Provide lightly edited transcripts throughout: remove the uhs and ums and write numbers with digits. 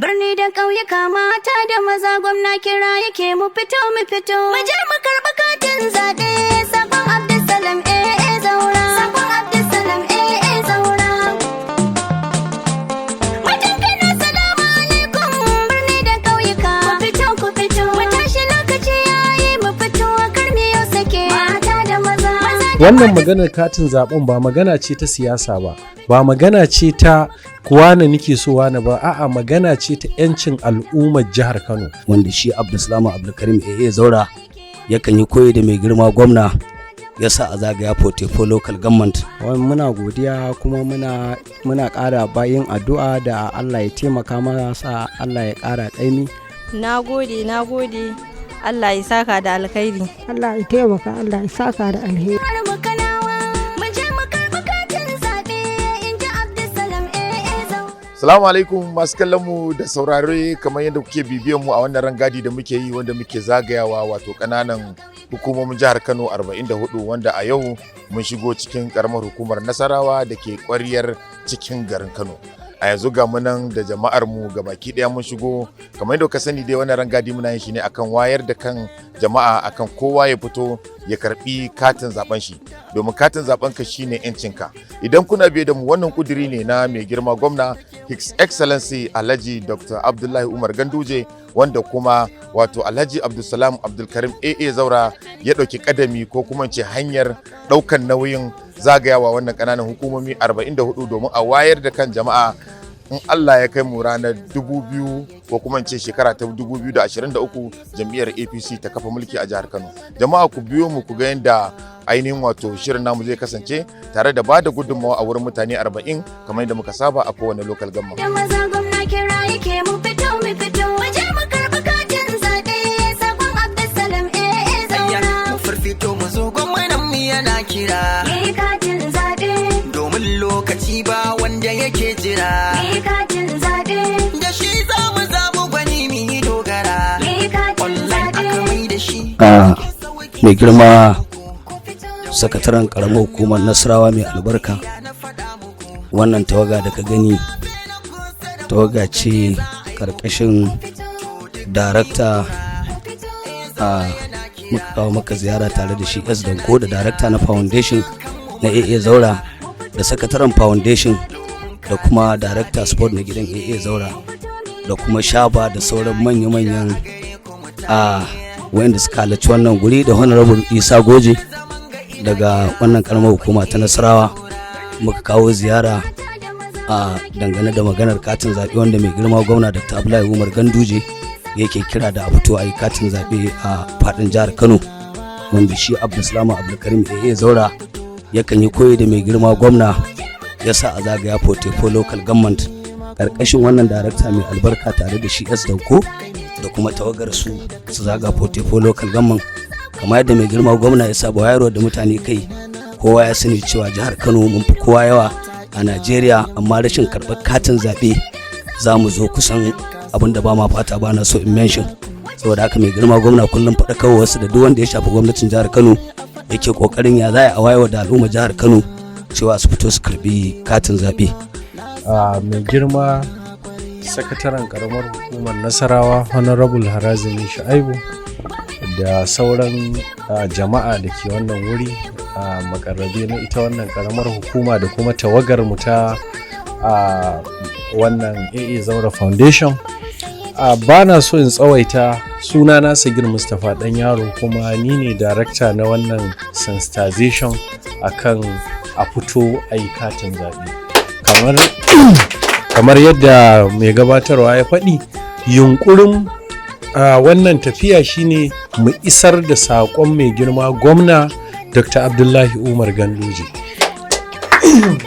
Birni da ƙauyuka mata da maza gwamna kira yake mu fito mu fito. Mu je mu karɓi katin zaɓe sabon Abdulsalam Zaura. Sabon Abdulsalam Zaura. Mutan Kano salamu alaikum birni da ƙauyuka. Ku fito ku fito. Mu tashi lokaci yayi mu fito kar mu yau sake. Mata da maza. Wannan maganar katin zaɓen ba magana ce ta siyasa ba. Ba magana ce ta wane nake so wane ba, a'a magana ce ta 'yancin al'ummar jihar Kano. Wanda shi Abdulsalam Abdulkarim Zaura yakan yi koyi da mai girma gwamna ya sa a zagaya Portefo local government. Muna godiya kuma muna ƙara bayin addu'a da Allah ya taimaka masa, Allah ya ƙara ƙaimi. Na gode Allah ya saka da alkhairi. Allah ya taimaka, Allah ya saka da alheri. Salamu alaikum masu kallon mu da saurare, kamar yadda kuke bibiyan mu a wannan rangadi da muke yi wanda muke zagayawa wato kananan hukumomin jihar Kano 44 wanda a yau mun shigo cikin karamar hukumar Nasarawa da ke ƙwaryar cikin garin Kano. A yanzu ga munan da jama'ar mu baki daya mun shigo, kamar yadda ka sani dai wannan rangadi muna yin shi ne akan wayar da kan jama'a akan kowa ya fito ya karbi katin zaben shi, domin katin zaben ka shine yancinka. Idan kuna biye da mu, wannan kuduri ne na mai girma gwamna His Excellency Alhaji Dr. Abdullahi Umar Ganduje, wanda kuma wato Alhaji Abdulsalam Abdulkarim Zaura ya dauki kadami ko kuma ce hanyar daukan nauyin zagayawa wannan kananan hukumomi 44 domin a wayar da kan jama'a. In Allah ya kai mu ranar 2000 ko kuma ce shekara ta 2023 jam'iyyar APC ta kafa mulki a jihar Kano. Jama'a ku biyo mu ku ga yadda ainihin wato shirin namu zai kasance tare da bada gudunmawa a wurin mutane 40 kamar yadda muka saba a kowane local government. Da maza gwamna kira yake mu fito mu fito. Waje mu karɓi katin zaɓe sabon Abdulsalam Zaura. Mu firfito mu zo gwamnan mu yana kira. Yi katin zaɓe. Domin lokaci ba wanda yake jira. Yi katin zaɓe. Da shi za mu zaɓi gwani mu yi dogara. Yi katin zaɓe. Aka mai da shi. Mai girma sakataren karamar hukumar Nasarawa mai albarka, wannan tawaga da ka gani tawaga ce karkashin darakta muka kawo maka ziyara tare da shi Danko da darakta na foundation na Zaura da sakataren foundation da kuma darakta sport na gidan Zaura da kuma Shaba da sauran manya-manyan wayanda suka halarci wannan guri da honorable Isa Goje daga wannan karamar hukuma ta Nasarawa. Muka kawo ziyara a dangane da maganar katin zaɓe wanda mai girma gwamna Dr. Abdullahi Umar Ganduje yake kira da a fito a yi katin zaɓe a faɗin jihar Kano, wanda shi Abdulsalam Abdulkarim Zaura yakan yi koyi da mai girma gwamna ya sa a zagaya Portefo local government karkashin wannan darakta mai albarka tare da shi Danko da kuma tawagar su zaga Portefo local government. Kamar yadda mai girma gwamna ya saba wayarwa da mutane kai, kowa ya sani cewa jihar Kano mun fi kowa yawa a Najeriya, amma rashin karɓar katin zaɓe za mu zo kusan abin da ba ma fata ba na so in mention. Saboda haka mai girma gwamna kullum faɗakarwa wasu da duk wanda ya shafi gwamnatin jihar Kano yake kokarin ya za a wayarwa da al'umma jihar Kano cewa su fito su karɓi katin zaɓe. Mai girma sakataren karamar hukumar Nasarawa Honorable Harazimi Shu'aibu da sauran jama'a da ke wannan wuri a makarrabe na ita wannan karamar hukuma da kuma tawagar mu ta wannan Zaura Foundation. Ba na so in tsawaita, suna na Sagir Mustapha Dan Yaro kuma ni ne darakta na wannan sensitization akan a fito a yi katin zaɓe. Kamar yadda mai gabatarwa ya faɗi, yunkurin wannan tafiya shine mu isar da saƙon mai girma gwamna Dr. Abdullahi Umar Ganduje.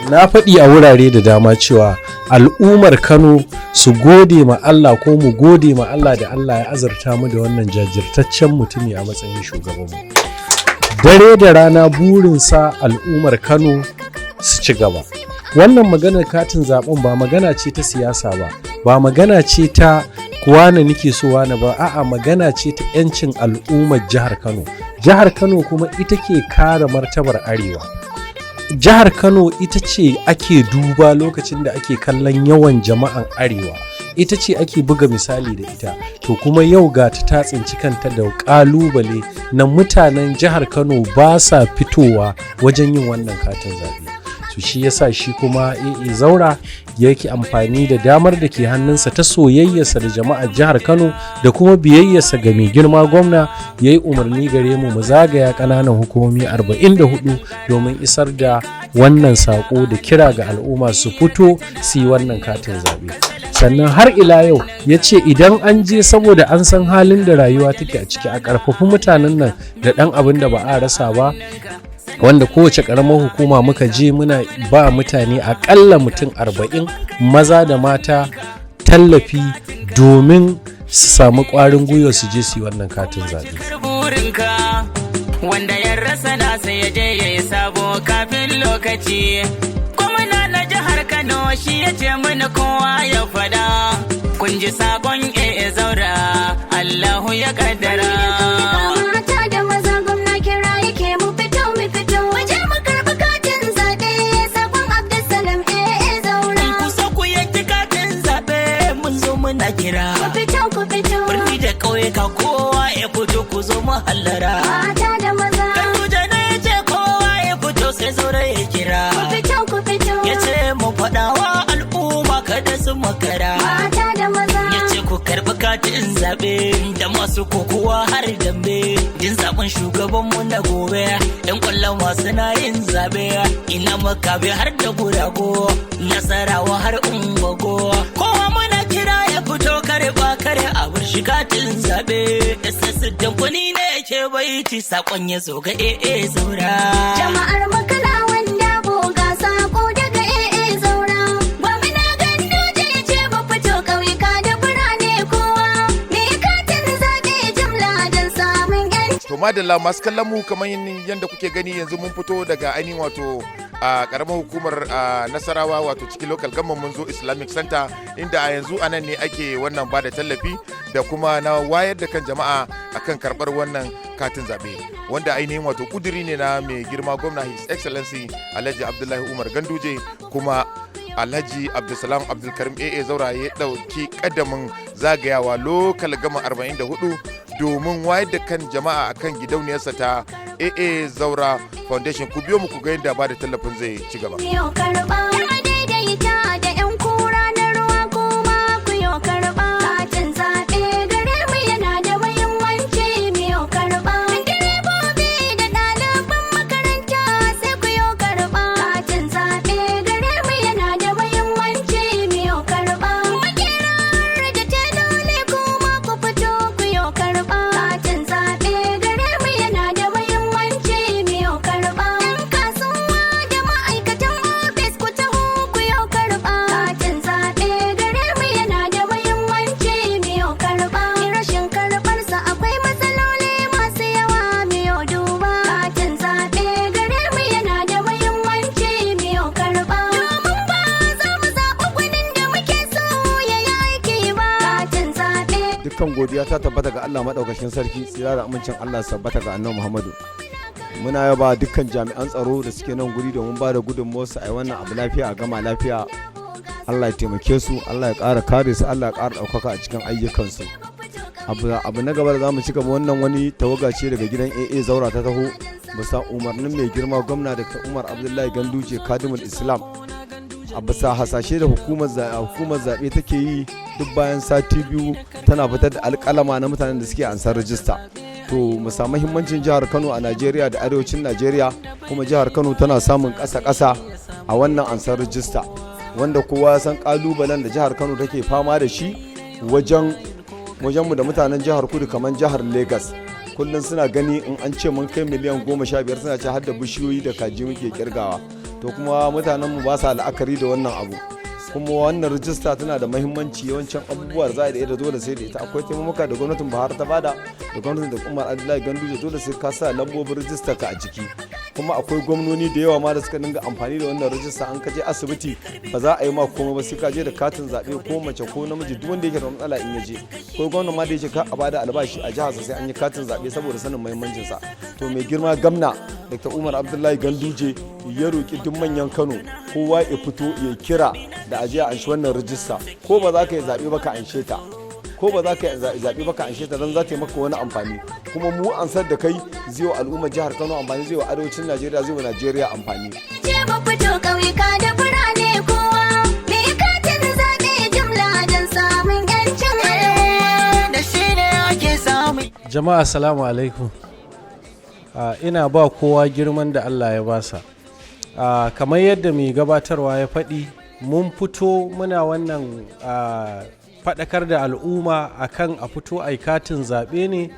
Na faɗi a wurare da dama cewa al'ummar Kano su gode ma Allah ko mu gode ma Allah da Allah ya azurta mu da wannan jajirtaccen mutumi a matsayin shugabanmu. Dare da rana burinsa al'ummar Kano su ci gaba. Wannan maganar katin zaben ba magana ce ta siyasa ba magana ce ta wane nake so wane ba, a'a magana ce ta 'yancin al'ummar jihar Kano. Jihar Kano kuma ita ke kare martabar Arewa. Jihar Kano ita ce ake duba lokacin da ake kallon yawan jama'an Arewa. ita ce ake buga misali da ita. To kuma yau ga ta tsinci kanta da ƙalubale na mutanen jihar Kano ba sa fitowa wajen yin wannan katin zaɓe. So shi yasa shi kuma AA Zaura yake amfani da damar da ke hannunsa ta soyayyarsa da jama'ar jihar Kano da kuma biyayyarsa ga mai girma gwamna, ya yi umarni gare mu zagaya ƙananan hukumomi 44 domin isar da wannan saƙo da kira ga al'umma su fito su yi wannan katin zaɓe. Sannan har ila yau ya ce idan an je, saboda an san halin da rayuwa take a ciki, a ƙarfafi mutanen nan da ɗan abin da ba a rasa ba, wanda kowace ƙaramar hukuma muka je muna ba mutane aƙalla mutum 40 maza da mata tallafi domin su samu ƙwarin gwiwa su je su yi wannan katin zaɓe. Wanda ya rasa nasa ya je ya yi sabo kafin lokaci. Gwamna na jihar Kano shi ya ce mana kowa ya fada. Kun ji sabon AA Zaura, Allahu ya kaddara. Muna kira birni da ƙauyuka kowa ya fito ku zo mu hallara. Mata da maza Ganduje na ya ce kowa ya fito sai Zaura ya kira. Ya ce mu faɗawa al'umma kada su makara. Mata da maza ya ce ku karɓi katin zaɓe da masu kokowa har dambe. Din zaɓen shugabanmu na gobe ɗan ƙwallon masu na yin zaɓe. Ina makabe har da gurago, Nasarawa har Ungogo. Kowa muna kira ya fito karɓa kare a bar katin zaɓe. SS Damfani ne ke baiti sakon ya zo ga AA Zaura. Jama'ar Makala wanda boga sako daga AA Zaura. Gwamna Ganduje ya ce ba fito ƙauyuka da birane kowa. Me katin zaɓe jimla don samun yanci. To madalla masu kallon mu kamar yadda kuke gani yanzu mun fito daga ainihin wato a karamar hukumar Nasarawa wato cikin local government mun zo Islamic Center, inda a yanzu anan ne ake wannan bada tallafi da kuma na wayar da kan jama'a akan karbar wannan katin zabe, wanda ainihin wato kuduri ne na mai girma gwamna His Excellency Alhaji Abdullahi Umar Ganduje, kuma Alhaji Abdulsalam Abdulkarim AA Zaura ya dauki kadamin zagayawa local government 44 domin wayar da kan jama'a akan gidauniyarsa ta AA Zaura Foundation. Ku biyo mu ku ga yadda ba da tallafin zai ci gaba. dukkan godiya ta tabbata ga Allah madaukakin sarki, tsira da amincin Allah tabbata ga Annabi Muhammadu. Muna yaba dukkan jami'an tsaro da suke nan guri domin ba da gudunmuwar su a wannan abu lafiya a gama lafiya. Allah ya taimake su, Allah ya ƙara kare su, Allah ya ƙara ɗaukaka a cikin ayyukansu. Abu na gaba da za mu ci gaba, wannan wani tawaga ce daga gidan AA Zaura ta taho bisa umarnin mai girma gwamna Dr. Umar Abdullahi Ganduje Kadimul Islam, a bisa hasashe da hukumar zaɓe take yi duk bayan sati 2 tana fitar da alƙalama na mutanen da suke ansar rajista. To mu samu muhimmancin jihar Kano a Najeriya da arewacin Najeriya, kuma jihar Kano tana samun ƙasa-ƙasa a wannan ansar rajista, wanda kowa ya san ƙalubalen da jihar Kano take fama da shi wajenmu da mutanen jihar Kudu kamar jihar Lagos. Kullum suna gani in an ce mun kai miliyan 15 suna ce har da bishiyoyi da kaji muke kirgawa. To kuma mutanenmu ba sa la'akari da wannan abu, kuma wannan rijista tana da mahimmanci. Yawancin abubuwa za a da ita dole sai da ita. Akwai taimaka da gwamnatin Buhari ta bada da gwamnatin da Umar Abdullahi Ganduje, dole sai ka sa lambobin rijista ka a jiki. Kuma akwai gwamnoni da yawa ma da suka dinga amfani da wannan rijista. An kaje asibiti ba za a yi ma komai ba, sai ka je da katin zaɓe, ko mace ko namiji duk wanda yake da matsala in ya je. Akwai gwamnati ma da yake ka a bada albashi a jihar sai an yi katin zaɓe saboda sanin muhimmancin sa. To mai girma gwamna Dr. Umar Abdullahi Ganduje ya roki duk manyan Kano kowa ya fito ya kira da aje a anshi wannan rijista, ko ba za ka yi zaɓe ba ka anshe ta, ko ba za ka yi zaɓe ba ka anshe ta don za ta yi maka wani amfani, kuma mu ansar da kai zai wa al'ummar jihar Kano amfani, zai wa arewacin Najeriya, zai wa Najeriya amfani. Je mu fito ƙauyuka da birane kowa me katin zaɓe jumla don samun yancin da shi ne ake samun. Jama'a assalamu alaikum. Ina ba kowa girman da Allah ya basa. Kamar yadda mai gabatarwa ya faɗi, mun fito muna wannan faɗakar da al'umma akan a fito katin zaɓe ne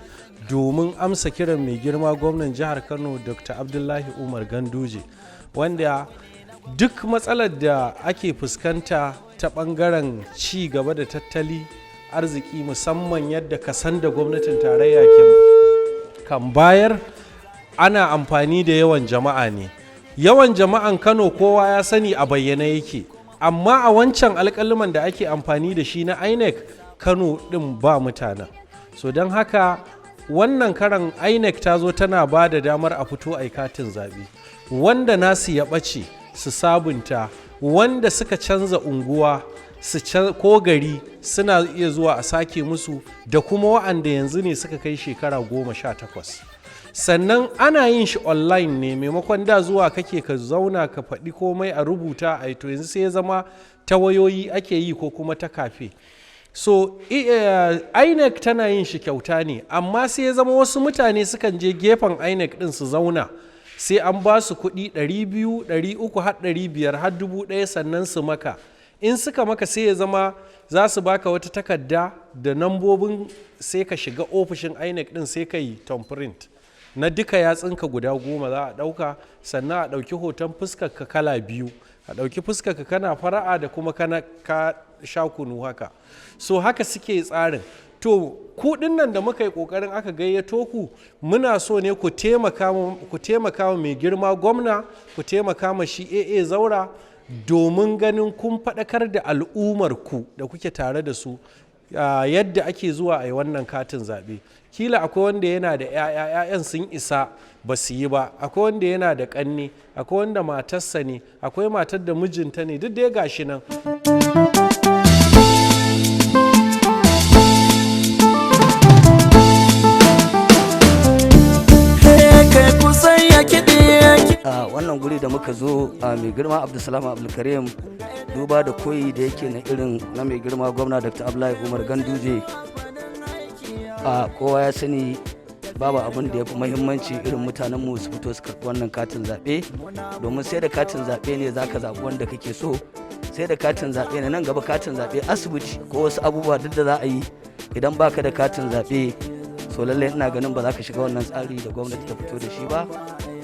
domin amsa kiran mai girma gwamnan jihar Kano Dr. Abdullahi Umar Ganduje, wanda duk matsalar da ake fuskanta ta ɓangaren ci gaba da tattali arziki, musamman yadda kasan da gwamnatin tarayya kan bayar, ana amfani da yawan jama'a ne. Yawan jama'an Kano kowa ya sani a bayyane yake, amma a wancan alƙaliman da ake amfani da shi na INEC, Kano ɗin ba mutanen. So don haka wannan karan INEC ta zo tana ba da damar a fito katin zaɓe. Wanda nasu ya ɓace su sabunta, wanda suka canza unguwa ko gari suna iya zuwa a sake musu, da kuma wa'anda yanzu ne suka kai shekara 18. Sannan ana yin shi online ne, maimakon da zuwa kake ka zauna ka faɗi komai a rubuta a to yanzu sai ya zama ta wayoyi ake yi ko kuma ta kafe. So INEC tana yin shi kyauta ne, amma sai ya zama wasu mutane sukan je gefen INEC ɗin su zauna, sai an ba su kuɗi 200, 300 har 500 har 1000 sannan su maka. In suka maka sai ya zama za su baka wata takarda da nambobin, sai ka shiga ofishin INEC ɗin sai ka yi thumbprint na duka yatsunka guda 10 za a ɗauka, sannan a ɗauki hoton fuskarka kala 2, a ɗauki fuskarka kana fara'a da kuma ka sha kunu haka. So haka suke tsarin. To kuɗin nan da muka yi ƙoƙarin aka gayyato ku, muna so ne ku taimaka wa mai girma gwamna, ku taimaka ma shi AA Zaura, domin ganin kun faɗakar da al'ummar ku da kuke tare da su yadda ake zuwa a yi wannan katin zaɓe. Kila akwai wanda yana da 'ya'yan sun isa ba su yi ba, akwai wanda yana da ƙanne, akwai wanda matarsa ne, akwai matar da mijinta ne, duk dai gashi nan. Wannan guri da muka zo a mai girma Abdulsalam Abdulkarim, duba da koyi da yake na irin na mai girma gwamna Dr. Abdullahi Umar Ganduje, kowa ya sani babu abin da ya fi muhimmanci irin mutanenmu su fito su karɓi wannan katin zaɓe, domin sai da katin zaɓe ne za ka zaɓi wanda kake so, sai da katin zaɓe ne nan gaba katin zaɓe asibiti ko wasu abubuwa duk da za a yi idan baka da katin zaɓe, so lallai ina ganin ba za ka shiga wannan tsari da gwamnati ta fito da shi ba.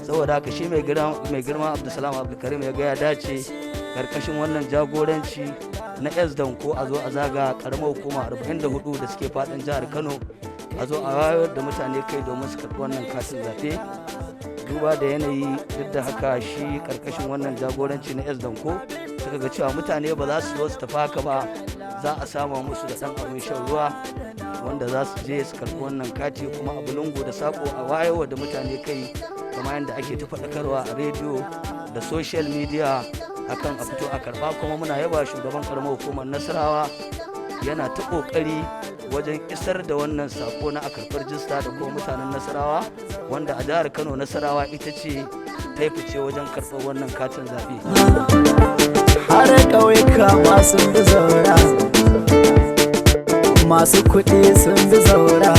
Saboda haka shi mai girma Abdulsalam Abdulkarim ya ga ya dace karkashin wannan jagoranci na SDAN ko a zo a zaga karamar hukuma 44 da suke fadin jihar Kano, a zo a wayar da mutane kai domin su karɓi wannan katin zaɓe. Duba da yanayi, duk da haka shi karkashin wannan jagoranci na SDAN ko suka ga cewa mutane ba za su zo su tafi haka ba, za a sama musu da ɗan abin shan ruwa wanda za su je su karɓi wannan kati, kuma a bulungu da sako a wayarwa da mutane kai, kamar yadda ake ta faɗakarwa a rediyo da social media akan a fito a karɓa. Kuma muna yaba shugaban karamar hukumar Nasarawa, yana ta ƙoƙari wajen isar da wannan sako na a karɓar rajista da kuma mutanen Nasarawa, wanda a jihar Kano Nasarawa ita ce ta fice wajen karɓar wannan katin zaɓe. Har ƙauyuka masu bi zaura, masu kuɗi sun bi zaura.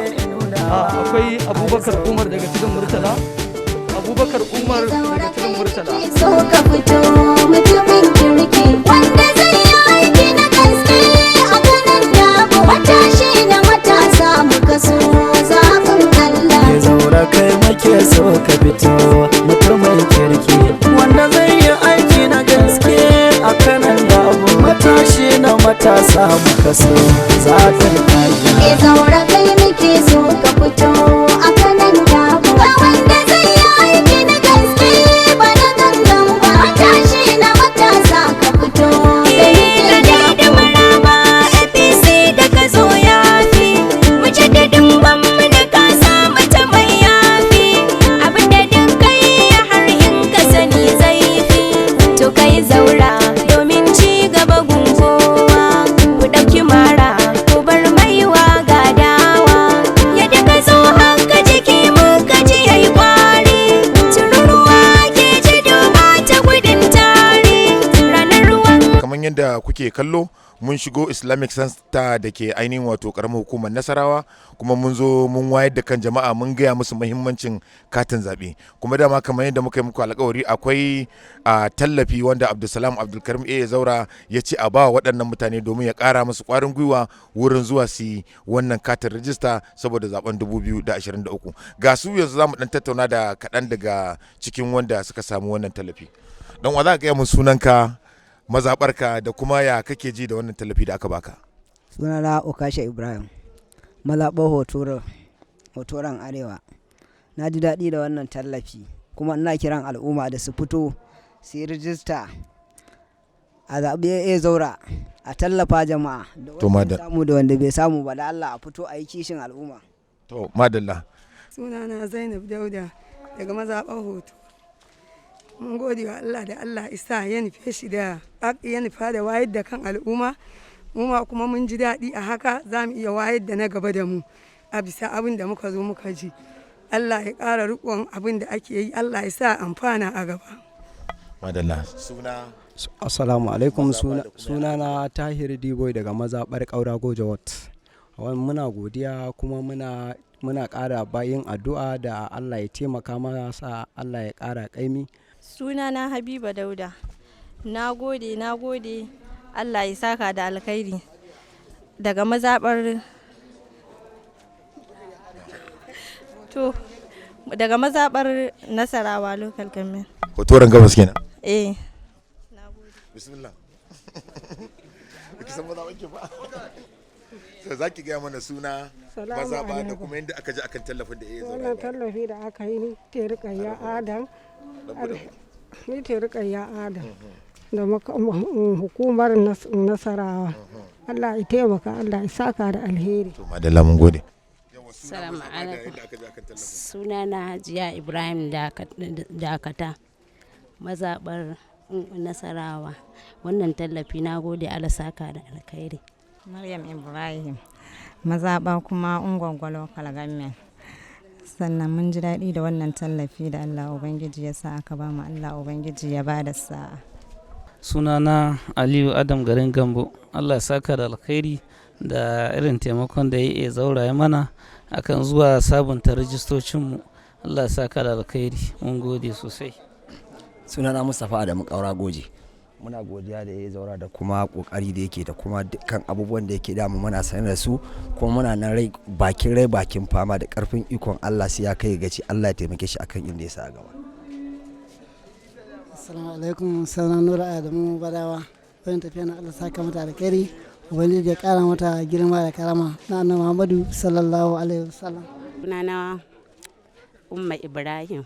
Akwai Abubakar Umar daga cikin Murtala. Abubakar Umar daga cikin Murtala. So ka fito mutumin kirki wanda zai yi aiki na gaske a kanan dabo. Matashi da matasa muka so zaɓin Allah. Ya zaura kai make so ka fito mutumin kirki wanda zai yi aiki na gaske a kanan dabo. Matashi na matasa muka so zaɓin Allah. Ya zaura kai muke so ka fito a kanan dabo. Wanda zai yi aiki na gaske kai zaura domin ci gaba gunkowa ku ɗauki mara ku bar maiwa ga dawa yadda ka zo haka jiki muka ji yayi kwari tururuwa ke ji duba ta gudun tari ranar ruwan kamar yadda kuke kallo mun shigo Islamic Center da ke ainihin wato karamar hukumar Nasarawa kuma mun zo mun wayar da kan jama'a mun gaya musu muhimmancin katin zaɓe kuma dama kamar yadda muka yi muku alƙawari akwai tallafi wanda Abdulsalam Abdulkarim Zaura ya ce a ba waɗannan mutane domin ya ƙara musu ƙwarin gwiwa wurin zuwa su yi wannan katin rijista saboda zaben 2023 ga su yanzu za mu ɗan tattauna da kaɗan daga cikin wanda suka samu wannan tallafi don wa za ka gaya mun sunanka mazaɓarka da kuma ya kake ji da wannan tallafi da aka baka. Sunana Okasha Ibrahim mazaɓar hotoran arewa. Na ji daɗi da wannan tallafi kuma ina kiran al'umma da su fito su yi rijista a zaɓe zaura a tallafa jama'a da wanda samu da wanda bai samu ba da Allah a fito a yi kishin al'umma. To madalla. Sunana Zainab Dauda daga mazaɓar hoto. Mun gode wa Allah da Allah isa ya nufe shi da ya nufa da wayar da kan al'umma mu ma kuma mun ji daɗi a haka za mu iya wayar da na gaba da mu a bisa abin da muka zo muka ji Allah ya ƙara riƙon abin da ake yi Allah ya sa amfana a gaba. Madalla. Suna Assalamu alaikum sunana Tahir Diboy daga mazaɓar Ƙaura Goja Wat. Muna godiya kuma muna ƙara bayin addu'a da Allah ya taimaka masa Allah ya ƙara ƙaimi. Sunana Habiba Dauda. Na gode Allah ya saka da alkhairi daga mazaɓar Nasarawa local government. Hotoran gabas kenan. Bismillah. Ki san mazaɓar ke ba. Sai zaki ga mana suna mazaɓa da kuma yadda aka ji akan tallafin da ya zo. Wannan tallafi da aka yi ni ke rikayya Adam. Ni ce Rukayya Adam da hukumar Nasarawa. Allah ya taimaka, Allah ya saka da alheri. To madalla mun gode. Assalamu alaikum. Sunana Hajiya Ibrahim Dakata mazaɓar Nasarawa. Wannan tallafi na gode Allah saka da alkhairi. Maryam Ibrahim mazaɓa kuma Ungwangwalo Kalgamen. Sannan mun ji daɗi da wannan tallafi da Allah Ubangiji ya sa aka ba mu Allah Ubangiji ya ba da sa'a. Sunana Aliyu Adam garin Gambo. Allah ya saka da alkhairi da irin taimakon da ya zaura ya mana akan zuwa sabunta rijistocinmu. Allah ya saka da alkhairi mun gode sosai. Sunana Mustapha Adamu Ƙaura Goje. Muna godiya da ya zaura da kuma kokari da yake da kuma dukkan abubuwan da yake damu muna sanar da su kuma muna nan bakin fama da karfin ikon Allah sai ya kai gaci Allah ya taimake shi akan inda ya sa gaba. Assalamu alaikum sanan Nura Adamu Badawa bayan tafiya na Allah saka mata alkhairi ubangiji ya kara mata girma da karama na Annabi Muhammadu sallallahu alaihi wasallam. Sunana Umma Ibrahim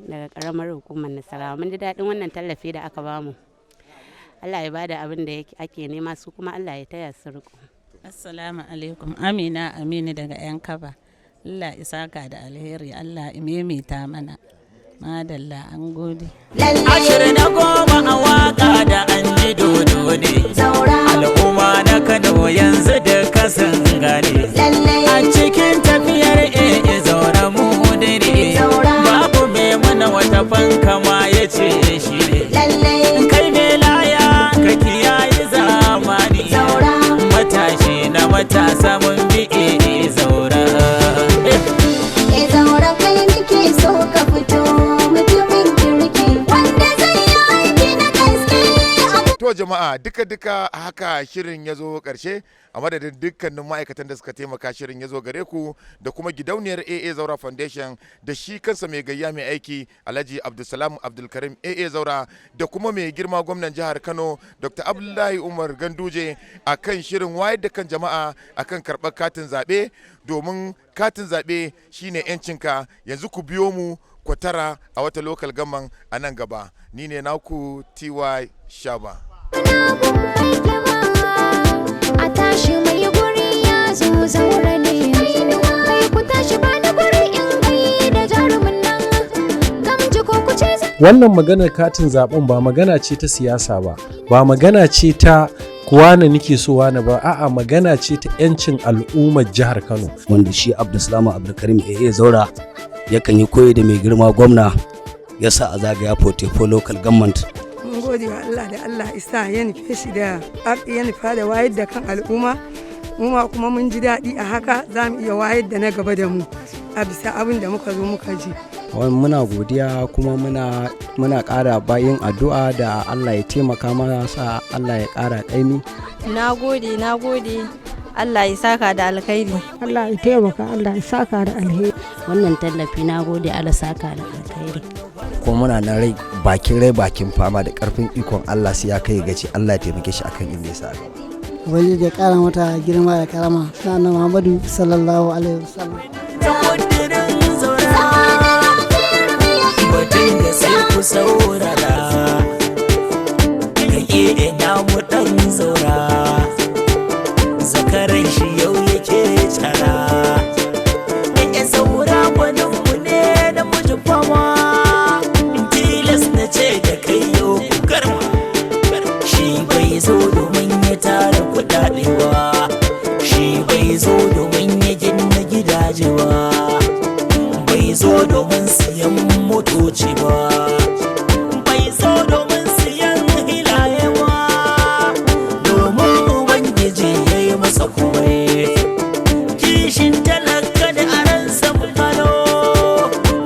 daga karamar hukumar Nasarawa. Mun ji daɗin wannan tallafi da aka bamu. Allah ya bada abin da ake nema su kuma Allah ya taya su riko. Assalamu alaikum. Amina Aminu daga yan kaba. Allah ya saka da alheri, Allah ya maimaita mana. Madalla an gode. Ashirin na goma a waka da an ji dodo ne. Al'umma na Kano yanzu da kasan gane. A cikin tafiyar zaura mu ne. Babu mai mana wata fanka ma ya ce shi ne. Kai ne laya ka kiyaye zamani. Matashi na matasa mun bi zaura. Zaura kai nake so ka fito mutumin kirki wanda zai yi aiki na gaske. To jama'a duka haka shirin ya zo ƙarshe a madadin dukkanin ma'aikatan da suka taimaka shirin ya zo gare ku da kuma gidauniyar AA Zaura Foundation da shi kansa mai gayya mai aiki Alhaji Abdulsalam Abdulkarim AA Zaura da kuma mai girma gwamnan jihar Kano Dr. Abdullahi Umar Ganduje a kan shirin wayar da kan jama'a a kan karɓar katin zaɓe domin katin zaɓe shine 'yancinka. Yanzu ku biyo mu kwatara a wata lokal gaman a nan gaba. Ni ne naku TY Shaba. A tashi mai guri ya zo zaura ne. Kai ku tashi ba da guri in gai da jarumin nan. Gamji ko ku ce wannan maganar katin zaben ba magana ce ta siyasa ba magana ce ta wane nike so wane ba, a'a magana ce ta 'yancin al'ummar jihar Kano. Wanda shi Abdulsalam Abdulkarim AA Zaura yakan yi koyi da mai girma gwamna ya sa a zagaya Portefo local government. Mun gode wa Allah da Allah isa ya nufe shi da ya nufa da wayar da kan al'umma, mu ma kuma mun ji daɗi a haka za mu iya wayar da na gaba da mu a bisa abin da muka zo muka ji. Muna godiya kuma muna ƙara bayin addu'a da Allah ya taimaka masa, Allah ya ƙara ƙaimi. Na gode Allah ya saka da alkhairi. Allah ya taimaka, Allah ya saka da alheri. Wannan tallafi na gode Allah saka da alkhairi. Kuma muna nan bakin fama da ƙarfin ikon Allah sai ya kai gaci, Allah ya taimake shi akan inda ya sa gaba. Wani da ƙara mata girma da karama na annabi Muhammadu sallallahu alaihi wasallam. Batun da sai ku saurara, kake ina mu dan zaura, zakaran shi yau yake tsara. Kake saura gwanin mu ne da muji fama, tilas na ce da kai yau ku karma. Shi bai zo domin ya tara kuɗaɗe ba, shi bai zo domin ya gina gidaje ba, bai zo domin siyan motoci ba, bai zo domin siyan hilaye ba, domin ubangiji ya yi masa komai. Kishin talaka da aransa gano,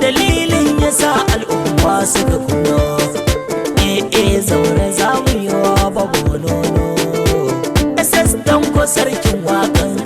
dalilin ya sa al'umma suka kuno. Zaure za mu yi wa babu nono, SS Danko sarkin wakan